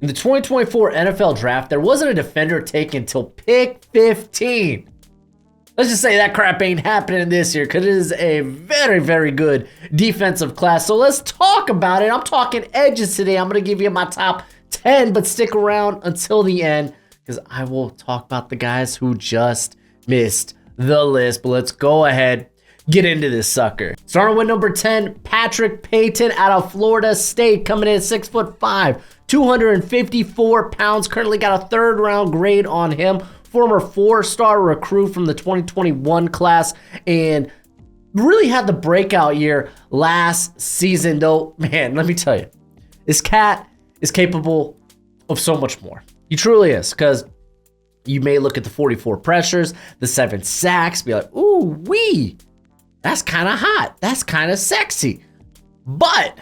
In the 2024 NFL Draft, there wasn't a defender taken until pick 15. Let's just say that crap ain't happening this year because it is a very, very good defensive class. So let's talk about it. I'm talking edges today. I'm going to give you my top 10, but stick around until the end because I will talk about the guys who just missed the list. But let's go ahead, get into this sucker. Starting with number 10, Patrick Payton out of Florida State, coming in at 6'5", 254 pounds. Currently got a third-round grade on him. Former 4-star recruit from the 2021 class, and really had the breakout year last season, though. Man, let me tell you, this cat is capable of so much more. He truly is, because you may look at the 44 pressures, the 7 sacks, be like, ooh, wee, that's kind of hot. That's kind of sexy. But,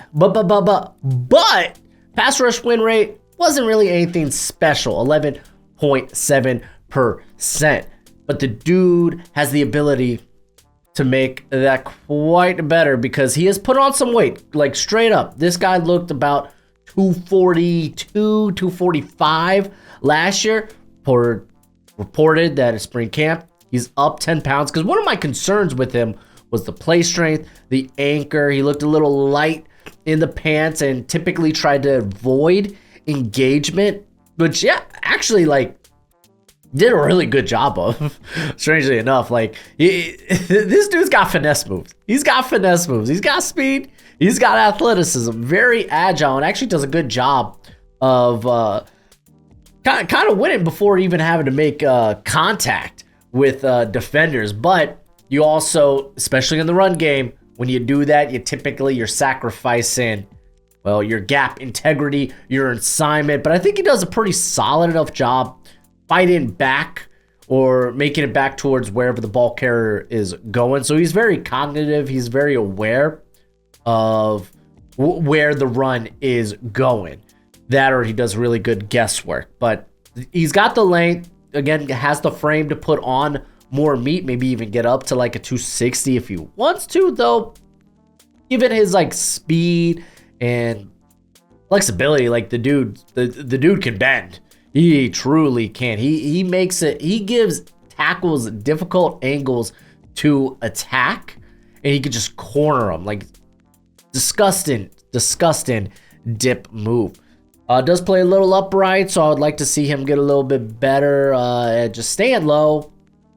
pass rush win rate wasn't really anything special, 11.7%. But the dude has the ability to make that quite better because he has put on some weight, like straight up. This guy looked about 242, 245 last year. Reported that at spring camp, he's up 10 pounds because one of my concerns with him was the play strength, the anchor. He looked a little light in the pants and typically tried to avoid engagement, which, yeah, actually, like, did a really good job of, strangely enough. Like, this dude's got finesse moves. He's got finesse moves. He's got speed. He's got athleticism. Very agile, and actually does a good job of kind of winning before even having to make contact with defenders. But you also, especially in the run game, when you do that, you're sacrificing, well, your gap integrity, your assignment. But I think he does a pretty solid enough job fighting back or making it back towards wherever the ball carrier is going. So he's very cognitive. He's very aware of where the run is going. That, or he does really good guesswork. But he's got the length. Again, has the frame to put on more meat, maybe even get up to like a 260 if he wants to, though. Given his like speed and flexibility, like the dude can bend. He truly can. He makes it. He gives tackles difficult angles to attack, and he could just corner them. Like, disgusting dip move. Does play a little upright, so I would like to see him get a little bit better at just staying low,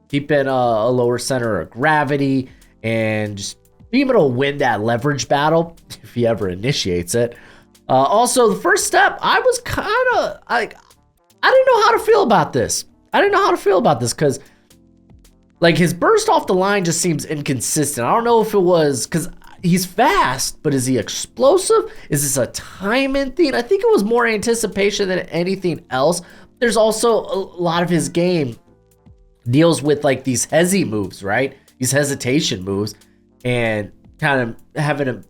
keeping a lower center of gravity, and just being able to win that leverage battle if he ever initiates it. Also, the first step, I was kind of like, I didn't know how to feel about this. Because, like, his burst off the line just seems inconsistent. I don't know if it was because he's fast, but is he explosive? Is this a timing thing? I think it was more anticipation than anything else. There's also a lot of his game deals with, like, these hezzy moves, right? These hesitation moves, and kind of having to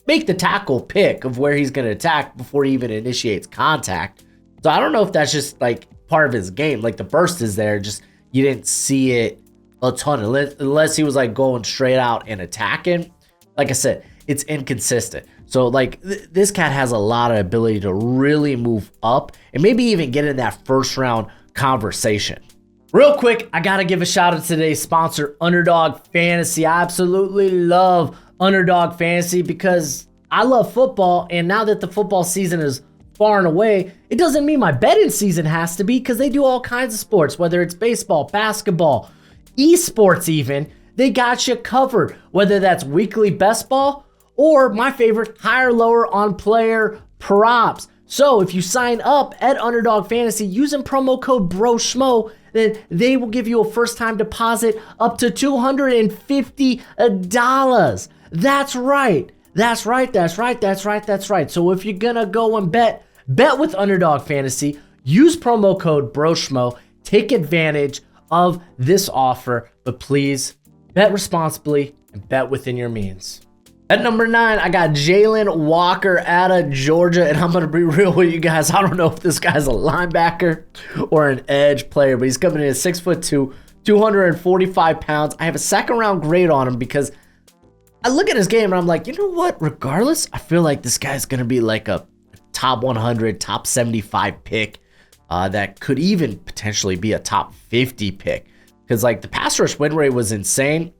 make the tackle pick of where he's going to attack before he even initiates contact. So I don't know if that's just like part of his game. Like, the burst is there, just you didn't see it a ton unless he was like going straight out and attacking. Like I said, it's inconsistent. So like this cat has a lot of ability to really move up and maybe even get in that first round conversation. Real quick, I gotta give a shout out to today's sponsor, Underdog Fantasy. I absolutely love Underdog Fantasy because I love football, and now that the football season is far and away, it doesn't mean my betting season has to be, because they do all kinds of sports, whether it's baseball, basketball, esports even. They got you covered, whether that's weekly best ball or my favorite, higher lower on player props. So if you sign up at Underdog Fantasy using promo code Broshmo, then they will give you a first time deposit up to $250. That's right. So if you're gonna go and bet with Underdog Fantasy, use promo code Broshmo, take advantage of this offer, but please bet responsibly and bet within your means. At number 9, I got Jalon Walker out of Georgia, and I'm going to be real with you guys. I don't know if this guy's a linebacker or an edge player, but he's coming in at 6'2", 245 pounds. I have a second round grade on him because I look at his game and I'm like, you know what? Regardless, I feel like this guy's going to be like a top 100, top 75 pick that could even potentially be a top 50 pick. Because like the pass rush win rate was insane,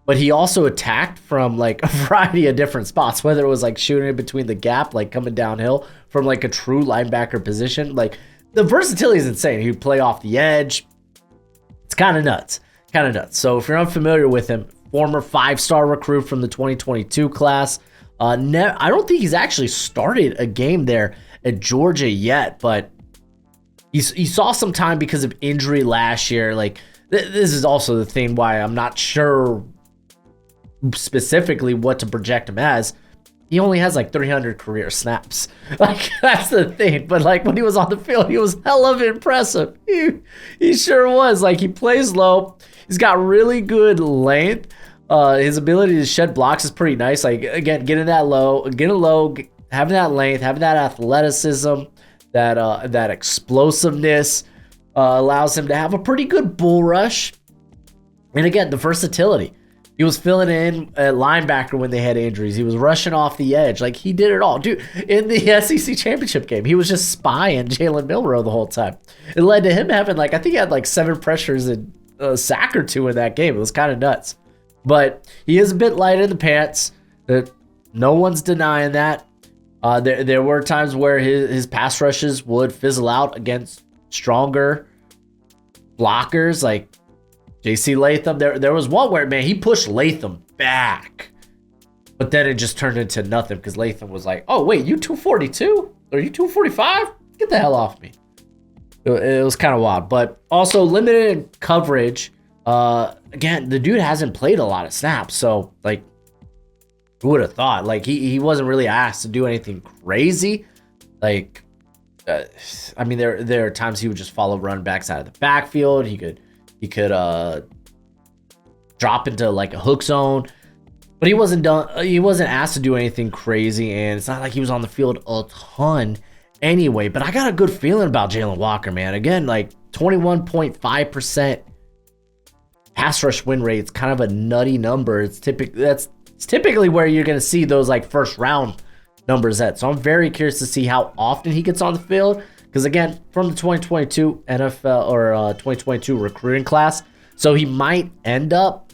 but he also attacked from like a variety of different spots, whether it was like shooting in between the gap, like coming downhill from like a true linebacker position. Like the versatility is insane. He would play off the edge. It's kind of nuts. So if you're unfamiliar with him, former 5-star recruit from the 2022 class. I don't think he's actually started a game there at Georgia yet, but he saw some time because of injury last year. Like this is also the thing why I'm not sure specifically what to project him as. He only has like 300 career snaps. Like that's the thing. But like when he was on the field, he was hell of impressive. He sure was. Like he plays low. He's got really good length. His ability to shed blocks is pretty nice. Like again, getting low, having that length, having that athleticism, that explosiveness allows him to have a pretty good bull rush. And again, the versatility. He was filling in at linebacker when they had injuries. He was rushing off the edge. Like, he did it all. Dude, in the SEC championship game, he was just spying Jalen Milroe the whole time. It led to him having, like, I think he had, like, 7 pressures and a sack or 2 in that game. It was kind of nuts. But he is a bit light in the pants. No one's denying that. There were times where his pass rushes would fizzle out against stronger blockers, like JC Latham. There was one where, man, he pushed Latham back, but then it just turned into nothing because Latham was like, oh wait, you 242? Are you 245? Get the hell off me. It was kind of wild. But also limited coverage. Again, the dude hasn't played a lot of snaps, so like, who would have thought? Like he wasn't really asked to do anything crazy. Like I mean, there are times he would just follow run backs out of the backfield. He could drop into like a hook zone, but he wasn't asked to do anything crazy, and it's not like he was on the field a ton anyway. But I got a good feeling about Jalon Walker, man. Again, like 21.5% pass rush win rate. It's kind of a nutty number. It's typically where you're going to see those like first round numbers at. So I'm very curious to see how often he gets on the field. Because again, from the 2022 NFL or 2022 recruiting class, so he might end up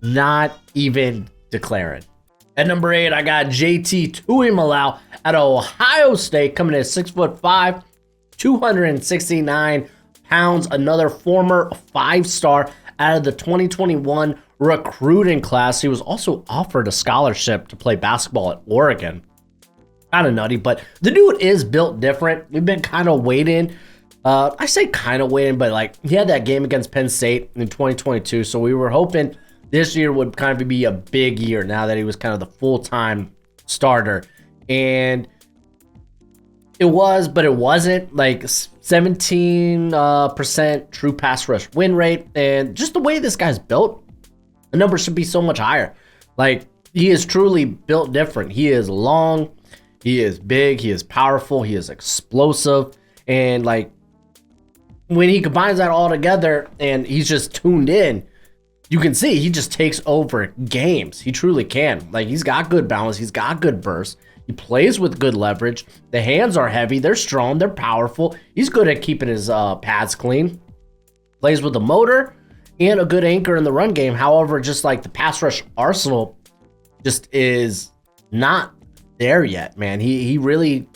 not even declaring. At number 8, I got JT Tuimoloau out of Ohio State, coming in at 6'5", 269 pounds. Another former 5-star out of the 2021 recruiting class. He was also offered a scholarship to play basketball at Oregon. Kind of nutty, but the dude is built different. We've been kind of waiting. I say kind of waiting, but like he had that game against Penn State in 2022, so we were hoping this year would kind of be a big year now that he was kind of the full-time starter. And it was, but it wasn't. Like 17% true pass rush win rate, and just the way this guy's built, the number should be so much higher. Like he is truly built different. He is long. He is big, he is powerful, he is explosive, and like when he combines that all together and he's just tuned in, you can see he just takes over games. He truly can. Like he's got good balance, he's got good burst, he plays with good leverage, the hands are heavy, they're strong, they're powerful, he's good at keeping his pads clean, plays with a motor and a good anchor in the run game. However, just like the pass rush arsenal just is not there yet, man. He really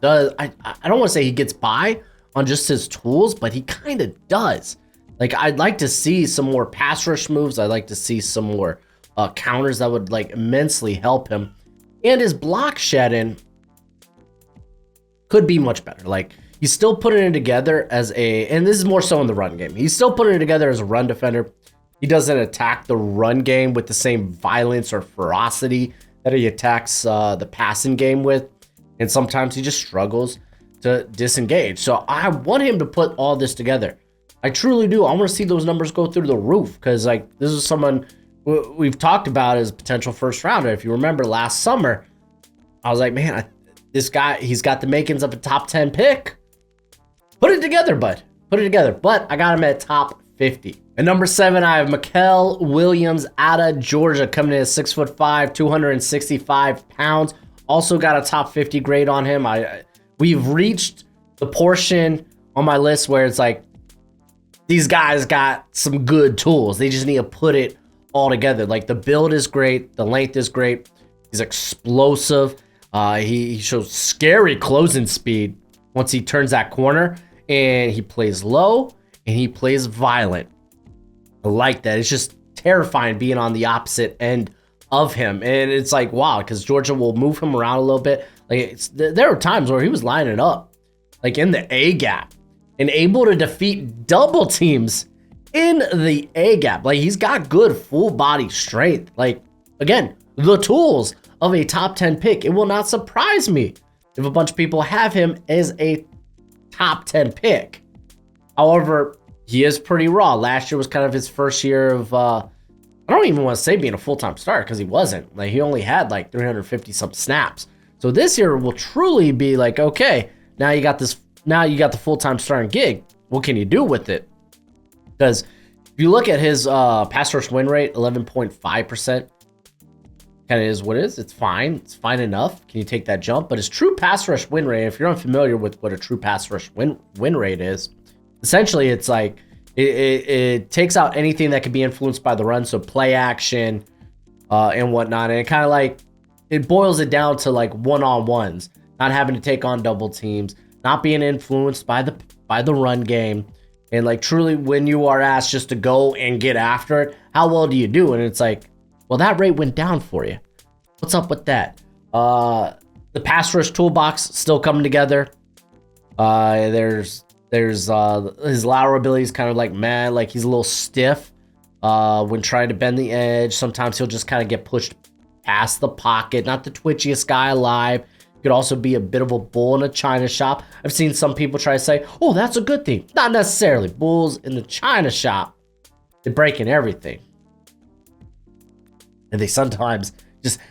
does. I don't want to say he gets by on just his tools, but he kind of does. Like I'd like to see some more pass rush moves. I'd like to see some more counters that would like immensely help him. And his block shedding could be much better. Like he's still putting it together as and this is more so in the run game. He's still putting it together as a run defender. He doesn't attack the run game with the same violence or ferocity that he attacks the passing game with, and sometimes he just struggles to disengage. So I want him to put all this together. I truly do. I want to see those numbers go through the roof, because like this is someone we've talked about as potential first rounder. If you remember last summer, I was like, man, this guy, he's got the makings of a top 10 pick. Put it together, bud. Put it together. But I got him at top 50. At number 7, I have Mykel Williams out of Georgia, coming in at 6'5", 265 pounds. Also got a top 50 grade on him. we've reached the portion on my list where it's like, these guys got some good tools. They just need to put it all together. Like, the build is great. The length is great. He's explosive. He shows scary closing speed once he turns that corner, and he plays low and he plays violent. I like that. It's just terrifying being on the opposite end of him. And it's like, wow, because Georgia will move him around a little bit. Like, there were times where he was lining up like in the A gap and able to defeat double teams in the A gap. Like, he's got good full body strength. Like, again, the tools of a top 10 pick. It will not surprise me if a bunch of people have him as a top 10 pick. However, he is pretty raw. Last year was kind of his first year of, I don't even want to say being a full-time starter, because he wasn't. Like, he only had like 350 some snaps. So this year will truly be like, okay, now you got the full-time starting gig. What can you do with it? Because if you look at his pass rush win rate, 11.5%, kind of is what it is. It's fine. It's fine enough. Can you take that jump? But his true pass rush win rate, if you're unfamiliar with what a true pass rush win rate is, essentially it's like it takes out anything that could be influenced by the run, so play action and whatnot. And it kind of like, it boils it down to like one-on-ones, not having to take on double teams, not being influenced by the run game. And like, truly, when you are asked just to go and get after it, how well do you do? And it's like, well, that rate went down for you. What's up with that? The pass rush toolbox still coming together. There's his lateral ability is kind of like, man, like he's a little stiff when trying to bend the edge. Sometimes he'll just kind of get pushed past the pocket. Not the twitchiest guy alive. Could also be a bit of a bull in a china shop. I've seen some people try to say, oh, that's a good thing. Not necessarily. Bulls in the china shop, they're breaking everything. And they sometimes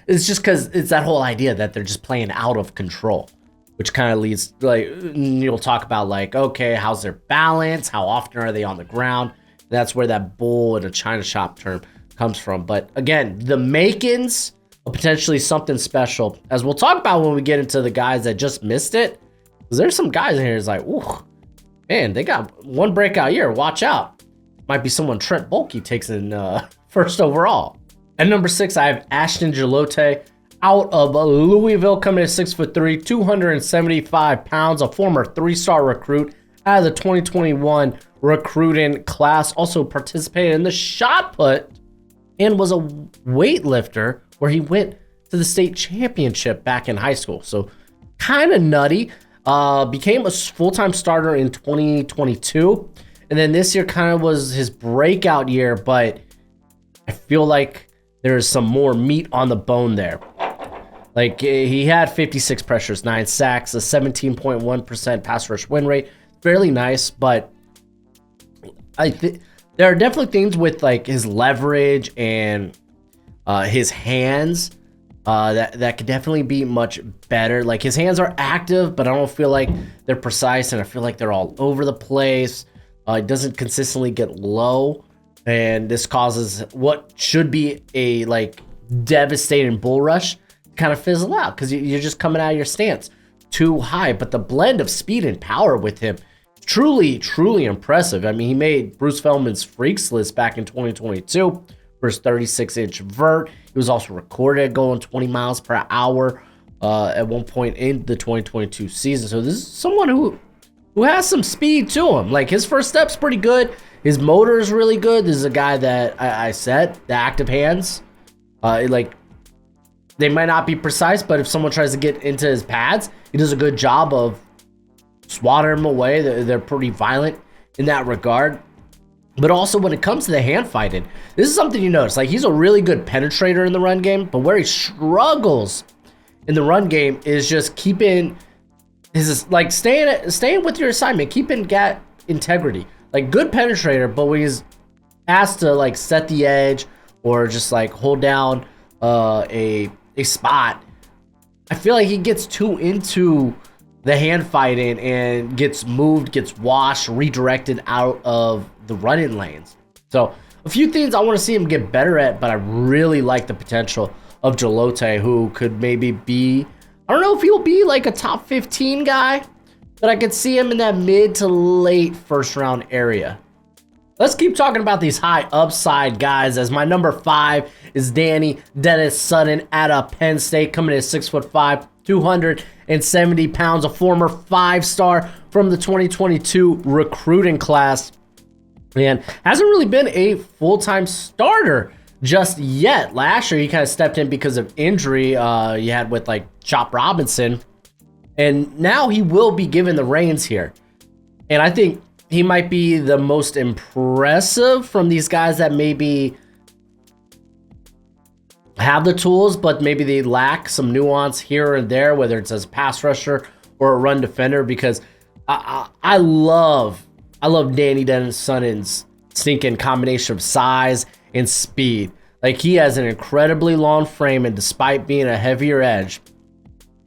it's just because it's that whole idea that they're just playing out of control, which kind of leads, like, you'll talk about like, okay, how's their balance? How often are they on the ground? That's where that bull in a china shop term comes from. But again, the makings of potentially something special, as we'll talk about when we get into the guys that just missed it. Because there's some guys in here that's like, ooh, man, they got one breakout year. Watch out. Might be someone Trent Baalke takes in first overall. At number 6, I have Ashton Gillotte out of Louisville, coming at 6'3", 275 pounds, a former 3-star recruit out of the 2021 recruiting class. Also participated in the shot put and was a weightlifter where he went to the state championship back in high school. So kind of nutty. Became a full-time starter in 2022. And then this year kind of was his breakout year, but I feel like there's some more meat on the bone there. Like, he had 56 pressures, 9 sacks, a 17.1% pass rush win rate. Fairly nice, but there are definitely things with like his leverage and his hands that could definitely be much better. Like, his hands are active, but I don't feel like they're precise, and I feel like they're all over the place. It doesn't consistently get low. And this causes what should be a like devastating bull rush kind of fizzle out because you're just coming out of your stance too high. But the blend of speed and power with him, truly, truly impressive. I mean, he made Bruce Feldman's Freaks list back in 2022 for his 36-inch vert. He was also recorded going 20 miles per hour at one point in the 2022 season. So this is someone who has some speed to him. Like, his first step's pretty good. His motor is really good. This is a guy that I said, the active hands, like, they might not be precise, but if someone tries to get into his pads, he does a good job of swatting them away. They're pretty violent in that regard. But also when it comes to the hand fighting, this is something you notice. Like, he's a really good penetrator in the run game, but where he struggles in the run game is just keeping his, like, staying with your assignment, keeping gap integrity. Like, good penetrator, but when he's asked to like set the edge or just like hold down a spot, I feel like he gets too into the hand fighting and gets moved, gets washed, redirected out of the running lanes. So a few things I want to see him get better at, but I really like the potential of Gillotte, who could maybe be I don't know if he'll be like a top 15 guy, but I could see him in that mid to late first round area. Let's keep talking about these high upside guys, as my number 5 is Dani Dennis-Sutton out of Penn State, coming in at 6'5", 270 pounds, a former 5-star from the 2022 recruiting class, and hasn't really been a full-time starter just yet. Last year, he kind of stepped in because of injury you had with like Chop Robinson, and now he will be given the reins here, and I think he might be the most impressive from these guys that maybe have the tools, but maybe they lack some nuance here and there, whether it's as a pass rusher or a run defender, because I love Dani Dennis-Sutton's stinking combination of size and speed. Like, he has an incredibly long frame, and despite being a heavier edge,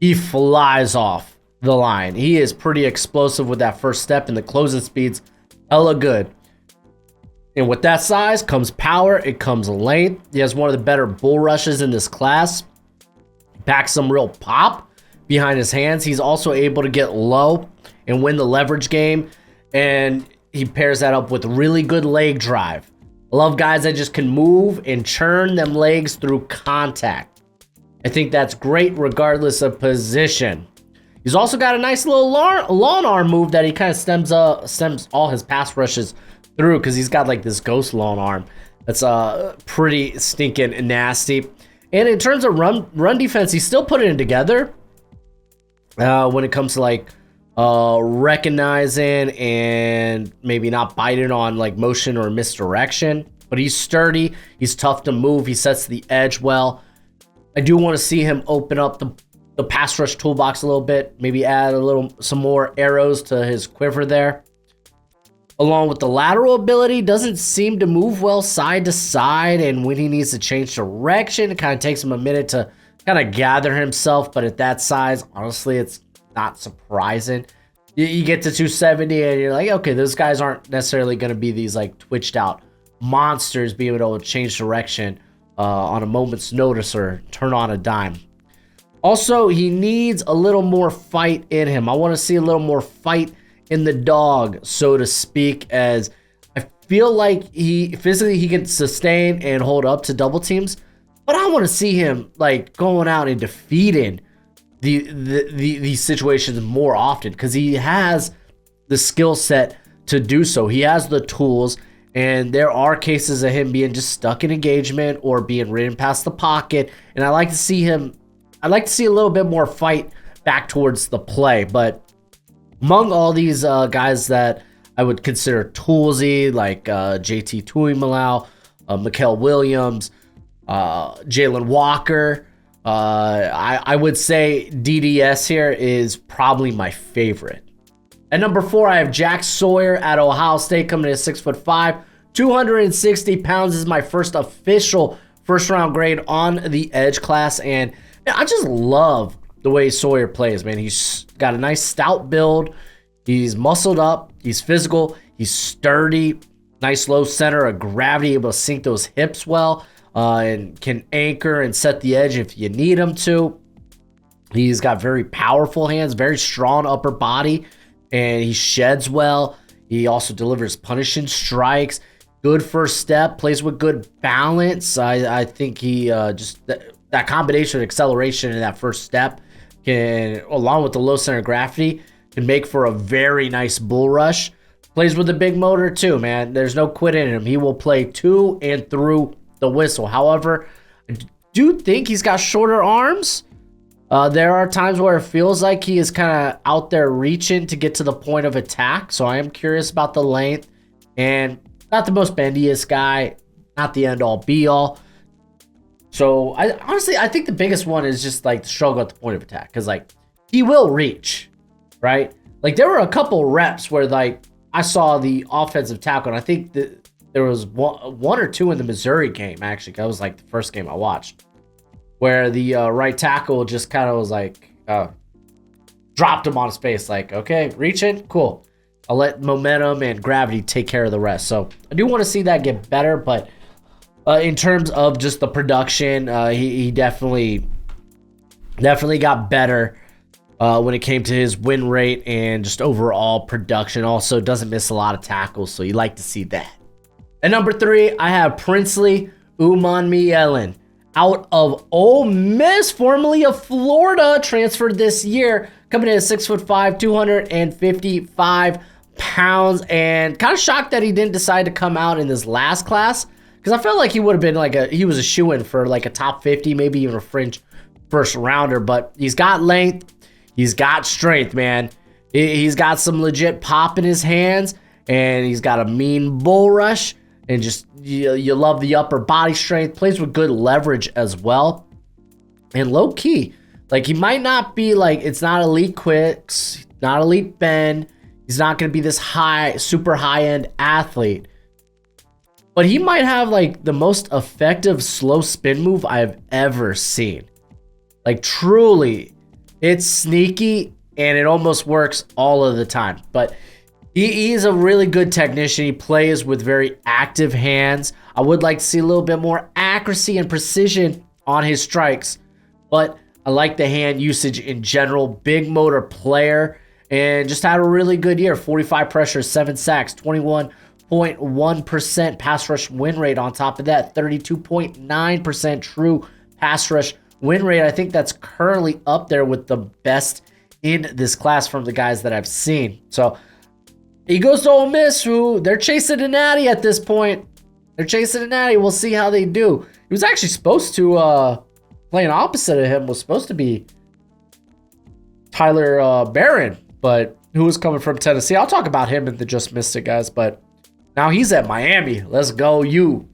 he flies off the line. He is pretty explosive with that first step, and the closing speed's hella good. And with that size comes power, it comes length. He has one of the better bull rushes in this class. Packs some real pop behind his hands. He's also able to get low and win the leverage game, and he pairs that up with really good leg drive. I love guys that just can move and churn them legs through contact. I think that's great regardless of position. He's also got a nice little long arm move that he kind of stems all his pass rushes through, because he's got like this ghost long arm that's pretty stinking nasty. And in terms of run defense, he's still putting it together when it comes to like recognizing and maybe not biting on like motion or misdirection. But he's sturdy, he's tough to move, he sets the edge well. I do want to see him open up the pass rush toolbox a little bit, maybe add some more arrows to his quiver there. Along with the lateral ability, doesn't seem to move well side to side, and when he needs to change direction, it kind of takes him a minute to kind of gather himself, but at that size, honestly, it's not surprising. You get to 270 and you're like, okay, those guys aren't necessarily going to be these like twitched out monsters being able to change direction on a moment's notice or turn on a dime. Also, he needs a little more fight in him. I want to see a little more fight in the dog, so to speak, as I feel like he physically can sustain and hold up to double teams, but I want to see him like going out and defeating these situations more often, because he has the skill set to do so. He has the tools, and there are cases of him being just stuck in engagement or being ridden past the pocket, and I'd like to see a little bit more fight back towards the play. But among all these guys that I would consider toolsy, like JT Tuimoloau, Mykel Williams, Jalon Walker, I would say DDS here is probably my favorite. At number 4, I have Jack Sawyer at Ohio State, coming in at 6'5", 260 pounds. This is my first official first-round grade on the edge class, and I just love the way Sawyer plays, man. He's got a nice stout build. He's muscled up. He's physical. He's sturdy. Nice low center of gravity, able to sink those hips well, and can anchor and set the edge if you need him to. He's got very powerful hands, very strong upper body, and he sheds well. He also delivers punishing strikes. Good first step. Plays with good balance. I think he just... That combination of acceleration and that first step can, along with the low center of gravity, can make for a very nice bull rush. Plays with a big motor too, man. There's no quit in him. He will play to and through the whistle. However, I do think he's got shorter arms. There are times where it feels like he is kind of out there reaching to get to the point of attack. So I am curious about the length. And not the most bendiest guy, not the end all be all. So I think the biggest one is just like the struggle at the point of attack, because like he will reach, right? Like there were a couple reps where like I saw the offensive tackle, and I think that there was one or two in the Missouri game, actually. That was like the first game I watched, where the right tackle just kind of was like dropped him on his face, like, okay, reaching, cool. I'll let momentum and gravity take care of the rest. So I do want to see that get better, but in terms of just the production, he definitely Definitely got better when it came to his win rate and just overall production. Also doesn't miss a lot of tackles, so you like to see that. At number 3, I have Princely Umanmielen out of Ole Miss, formerly of Florida, transferred this year, coming in at 6'5", 255 pounds, and kind of shocked that he didn't decide to come out in this last class, because I felt like he would have been he was a shoo-in for like a top 50, maybe even a fringe first rounder. But he's got length, he's got strength, man. He's got some legit pop in his hands, and he's got a mean bull rush, and just you love the upper body strength. Plays with good leverage as well, and low key, like he might not be it's not elite quicks, not elite bend. He's not going to be this super high end athlete, but he might have the most effective slow spin move I've ever seen. Truly, it's sneaky and it almost works all of the time. But he's a really good technician. He plays with very active hands. I would like to see a little bit more accuracy and precision on his strikes, but I like the hand usage in general. Big motor player, and just had a really good year. 45 pressures, 7 sacks, 21.1% pass rush win rate. On top of that, 32.9% true pass rush win rate. I think that's currently up there with the best in this class from the guys that I've seen. So he goes to Ole Miss, who they're chasing a natty at this point. They're chasing a natty. We'll see how they do. He was actually supposed to, playing opposite of him was supposed to be Tyler Barron, but who was coming from Tennessee. I'll talk about him in the Just Missed It, guys, but now he's at Miami. Let's go, you.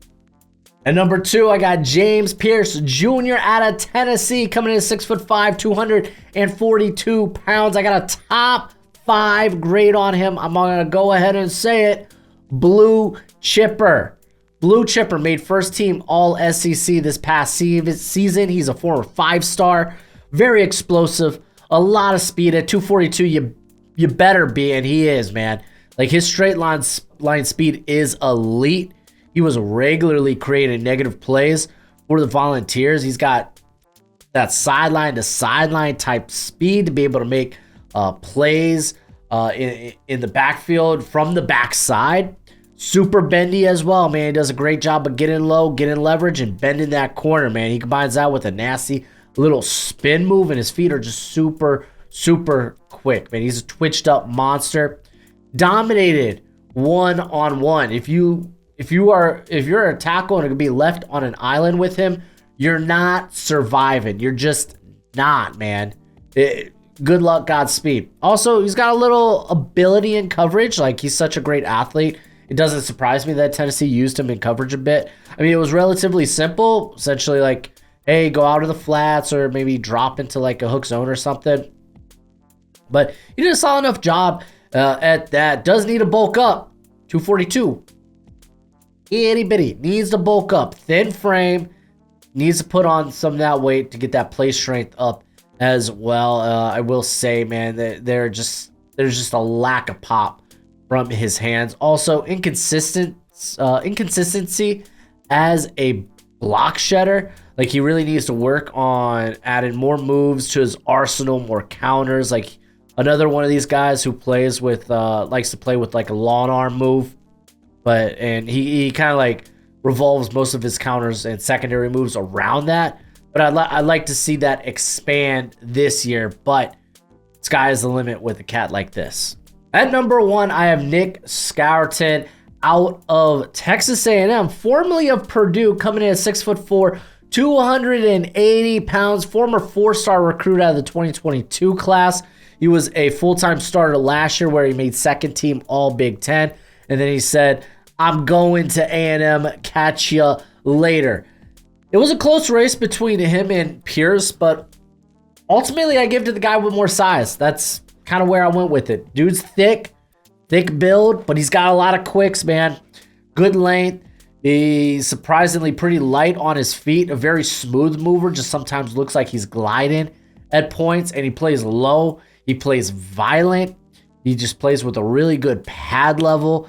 At number 2, I got James Pearce Jr. out of Tennessee, coming in at 6'5", 242 pounds. I got a top 5 grade on him. I'm going to go ahead and say it. Blue Chipper. Blue Chipper made first team All SEC this past season. He's a former 5-star. Very explosive. A lot of speed. At 242, you better be, and he is, man. His straight line speed is elite. He was regularly creating negative plays for the Volunteers. He's got that sideline to sideline type speed to be able to make plays in the backfield from the backside. Super bendy as well, man. He does a great job of getting low, getting leverage, and bending that corner, man. He combines that with a nasty little spin move, and his feet are just super, super quick, man. He's a twitched up monster. Dominated one-on-one. If you're a tackle and it could be left on an island with him, you're not surviving. You're just not, man. Good luck, Godspeed. Also, he's got a little ability in coverage. He's such a great athlete. It doesn't surprise me that Tennessee used him in coverage a bit. I mean, it was relatively simple. Essentially, hey, go out of the flats or maybe drop into a hook zone or something. But he did a solid enough job at that. Does need to bulk up. 242. Itty bitty. Needs to bulk up. Thin frame. Needs to put on some of that weight to get that play strength up as well. I will say, man, that there's just a lack of pop from his hands. Also, inconsistency as a block shedder. He really needs to work on adding more moves to his arsenal, more counters. Another one of these guys who plays with likes to play with a long arm move, and he kind of revolves most of his counters and secondary moves around that. But I'd like to see that expand this year, but sky is the limit with a cat like this. At number 1, I have Nic Scourton out of Texas A&M, formerly of Purdue, coming in at 6'4", 280 pounds, former 4-star recruit out of the 2022 class. He was a full-time starter last year where he made second team All Big Ten, and then he said, I'm going to A&M, catch ya later. It was a close race between him and Pearce, but ultimately I give to the guy with more size. That's kind of where I went with it. Dude's thick build, but he's got a lot of quicks, man. Good length. He's surprisingly pretty light on his feet. A very smooth mover. Just sometimes looks like he's gliding at points, and he plays low. He plays violent. He just plays with a really good pad level.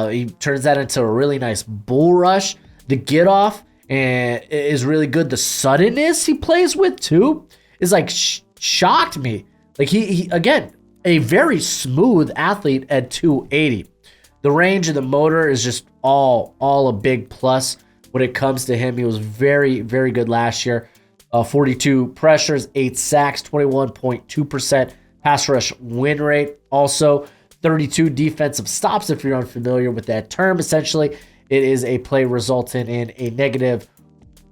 He turns that into a really nice bull rush. The get off and is really good. The suddenness he plays with too is like shocked me. Like he again, a very smooth athlete at 280. The range and the motor is just all a big plus when it comes to him. He was very, very good last year. 42 pressures, 8 sacks, 21.2% pass rush win rate. Also, 32 defensive stops, if you're unfamiliar with that term. Essentially, it is a play resulting in a negative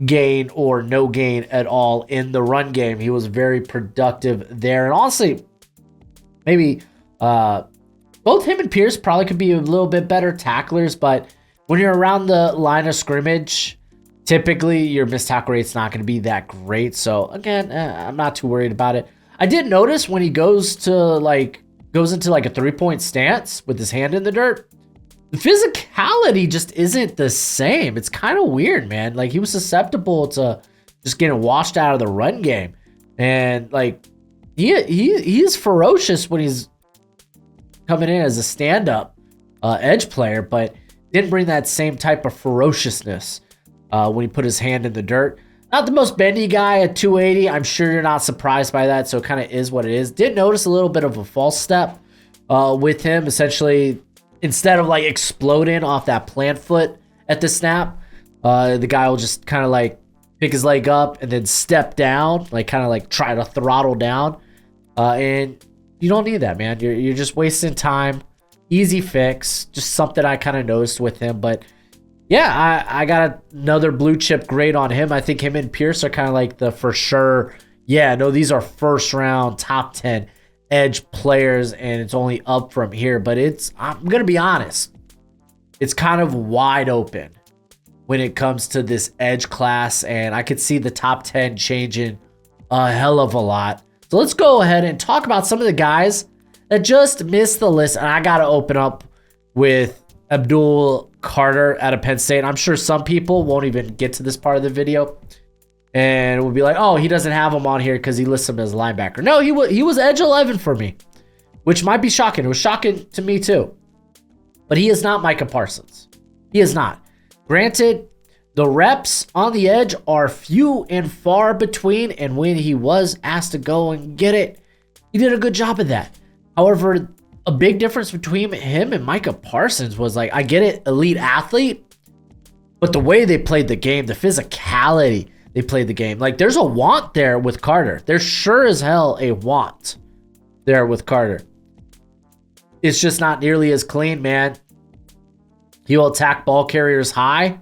gain or no gain at all in the run game. He was very productive there. And honestly, maybe both him and Pearce probably could be a little bit better tacklers, but when you're around the line of scrimmage, typically your missed tackle rate's not going to be that great. So again, I'm not too worried about it. I did notice when he goes into like a 3-point stance with his hand in the dirt, the physicality just isn't the same. It's kind of weird, man. Like he was susceptible to just getting washed out of the run game, and like he is ferocious when he's coming in as a stand-up edge player, but didn't bring that same type of ferociousness when he put his hand in the dirt. Not the most bendy guy at 280. I'm sure you're not surprised by that, so it kind of is what it is. Did notice a little bit of a false step with him. Essentially, instead of like exploding off that plant foot at the snap, the guy will just kind of like pick his leg up and then step down, like kind of like try to throttle down. And you don't need that, man. You're just wasting time. Easy fix. Just something I kind of noticed with him. But yeah, I got another blue chip grade on him. I think him and Pearce are kind of like the for sure. Yeah, no, these are first round top 10 edge players, and it's only up from here. But I'm going to be honest, it's kind of wide open when it comes to this edge class, and I could see the top 10 changing a hell of a lot. So let's go ahead and talk about some of the guys that just missed the list. And I got to open up with Abdul Carter out of Penn State. I'm sure some people won't even get to this part of the video and will be like, oh, he doesn't have him on here because he lists him as a linebacker. No, he was edge 11 for me, which might be shocking. It was shocking to me too. But he is not Micah Parsons. He is not. Granted, the reps on the edge are few and far between, and when he was asked to go and get it, he did a good job of that. However, a big difference between him and Micah Parsons was, like, I get it, elite athlete, but the way they played the game, the physicality they played the game, like, there's a want there with Carter. There's sure as hell a want there with Carter. It's just not nearly as clean, man. He will attack ball carriers high,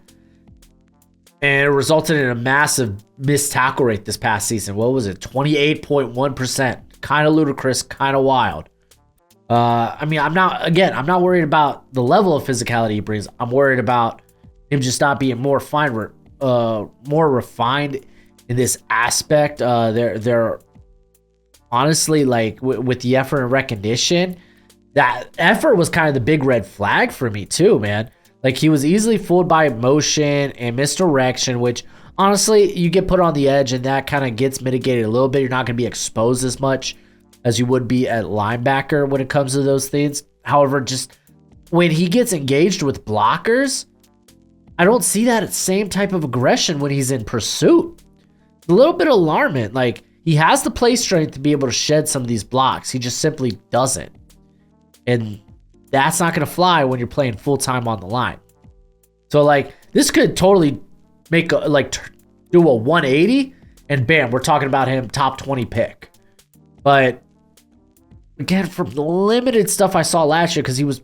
and it resulted in a massive missed tackle rate this past season. What was it? 28.1%. Kind of ludicrous, kind of wild. I mean, I'm not worried about the level of physicality he brings. I'm worried about him just not being more refined in this aspect. They're honestly, like, with the effort and recognition, that effort was kind of the big red flag for me too, man. Like, he was easily fooled by motion and misdirection, which honestly, you get put on the edge and that kind of gets mitigated a little bit. You're not going to be exposed as much as you would be at linebacker when it comes to those things. However, just when he gets engaged with blockers, I don't see that same type of aggression when he's in pursuit. It's a little bit alarming. Like, he has the play strength to be able to shed some of these blocks. He just simply doesn't. And that's not going to fly when you're playing full-time on the line. So, like, this could totally make do a 180, and bam, we're talking about him top 20 pick. But again, from the limited stuff I saw last year, because he was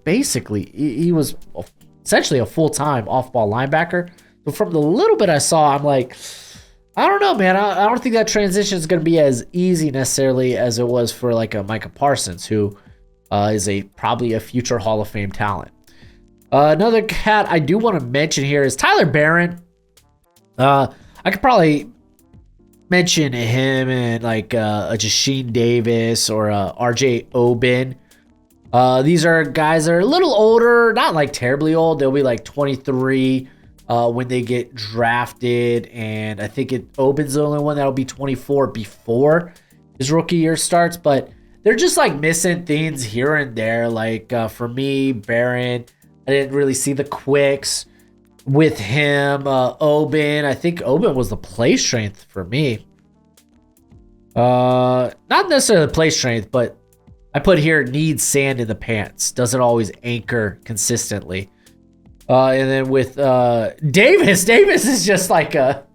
essentially a full-time off-ball linebacker. But from the little bit I saw, I'm like, I don't know, man. I don't think that transition is going to be as easy necessarily as it was for like a Micah Parsons, who is probably a future Hall of Fame talent. Another cat I do want to mention here is Tyler Barron. I could probably mention him and like a Jasheen Davis or a RJ Oben. These are guys that are a little older, not like terribly old. They'll be like 23 when they get drafted, and I think Oben's the only one that'll be 24 before his rookie year starts. But they're just like missing things here and there. Like for me, Barron, I didn't really see the quicks with him. Oben, I think Oben was the play strength for me. Not necessarily play strength, but I put here needs sand in the pants. Doesn't always anchor consistently. And then with Davis is just like a,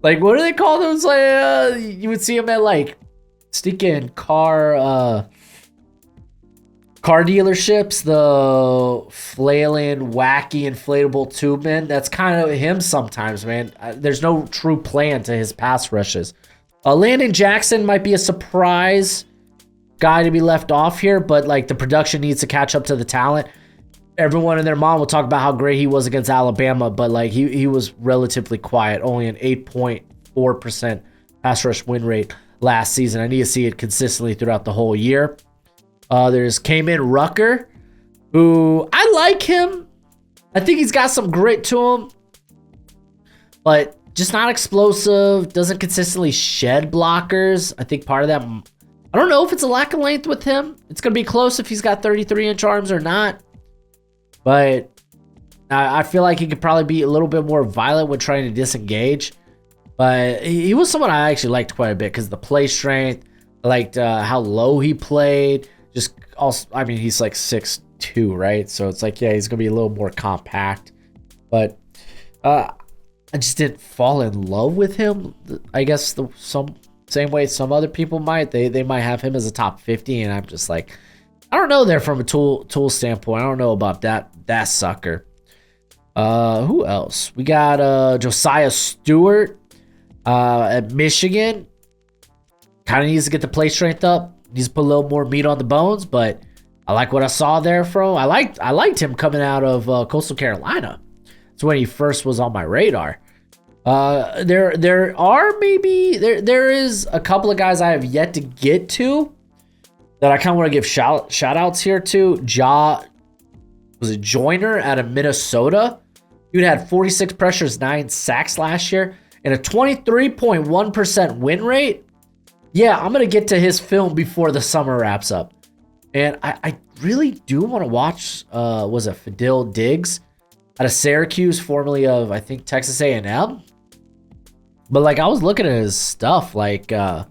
like, what do they call those? Like you would see him at like stinking car dealerships, the flailing, wacky, inflatable tube man. That's kind of him sometimes, man. There's no true plan to his pass rushes. Landon Jackson might be a surprise guy to be left off here, but like the production needs to catch up to the talent. Everyone and their mom will talk about how great he was against Alabama, but like he was relatively quiet, only an 8.4% pass rush win rate last season. I need to see it consistently throughout the whole year. There's Kamen Rucker, who I like him. I think he's got some grit to him, but just not explosive, doesn't consistently shed blockers. I think part of that, I don't know if it's a lack of length with him. It's going to be close if he's got 33-inch arms or not. But I feel like he could probably be a little bit more violent when trying to disengage. But he was someone I actually liked quite a bit because the play strength, I liked how low he played. Just also, I mean, he's like 6'2", right? So it's like, yeah, he's going to be a little more compact. But I just didn't fall in love with him. I guess same way some other people might. They might have him as a top 50, and I'm just like, I don't know there from a tool standpoint. I don't know about that sucker. Who else? We got Josiah Stewart at Michigan. Kind of needs to get the play strength up. Needs to put a little more meat on the bones, but I like what I saw there from. I liked him coming out of Coastal Carolina. It's when he first was on my radar. There is a couple of guys I have yet to get to that I kind of want to give shout outs here to. Was it Joyner out of Minnesota? Dude had 46 pressures, 9 sacks last year, and a 23.1% win rate. Yeah, I'm going to get to his film before the summer wraps up. And I really do want to watch, was it Fidel Diggs out of Syracuse, formerly of, I think, Texas A&M? But, like, I was looking at his stuff, like, at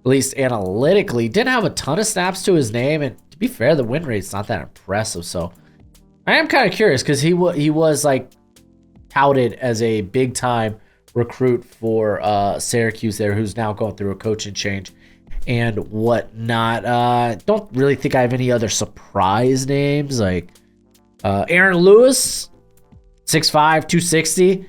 least analytically, didn't have a ton of snaps to his name. And to be fair, the win rate's not that impressive. So I am kind of curious because he was, like, touted as a big-time recruit for Syracuse there, who's now going through a coaching change and whatnot. Don't really think I have any other surprise names. Like Aaron Lewis, 6'5", 260,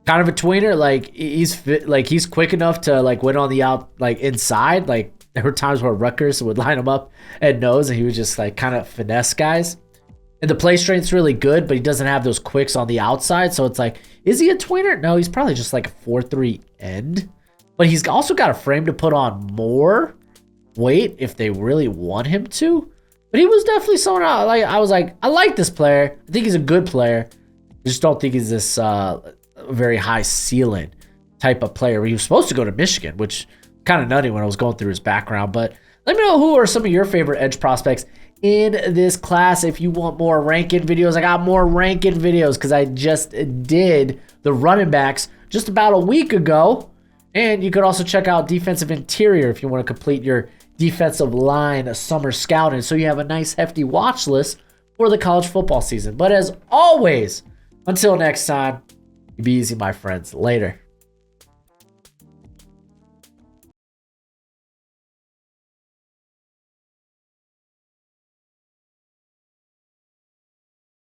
kind of a tweener. Like he's quick enough to like win on the out, like inside. Like there were times where Rutgers would line him up at nose and he would just like kind of finesse guys. And the play strength's really good, but he doesn't have those quicks on the outside. So it's like, is he a tweener? No, he's probably just like a 4.3 end. But he's also got a frame to put on more weight if they really want him to. But he was definitely someone I was like, I like this player. I think he's a good player. I just don't think he's this very high ceiling type of player. He was supposed to go to Michigan, which kind of nutty when I was going through his background. But let me know who are some of your favorite edge prospects in this class. If you want more ranking videos, I got more ranking videos because I just did the running backs just about a week ago. And you could also check out defensive interior if you want to complete your defensive line summer scouting, so you have a nice hefty watch list for the college football season. But as always, until next time, be easy, my friends. Later.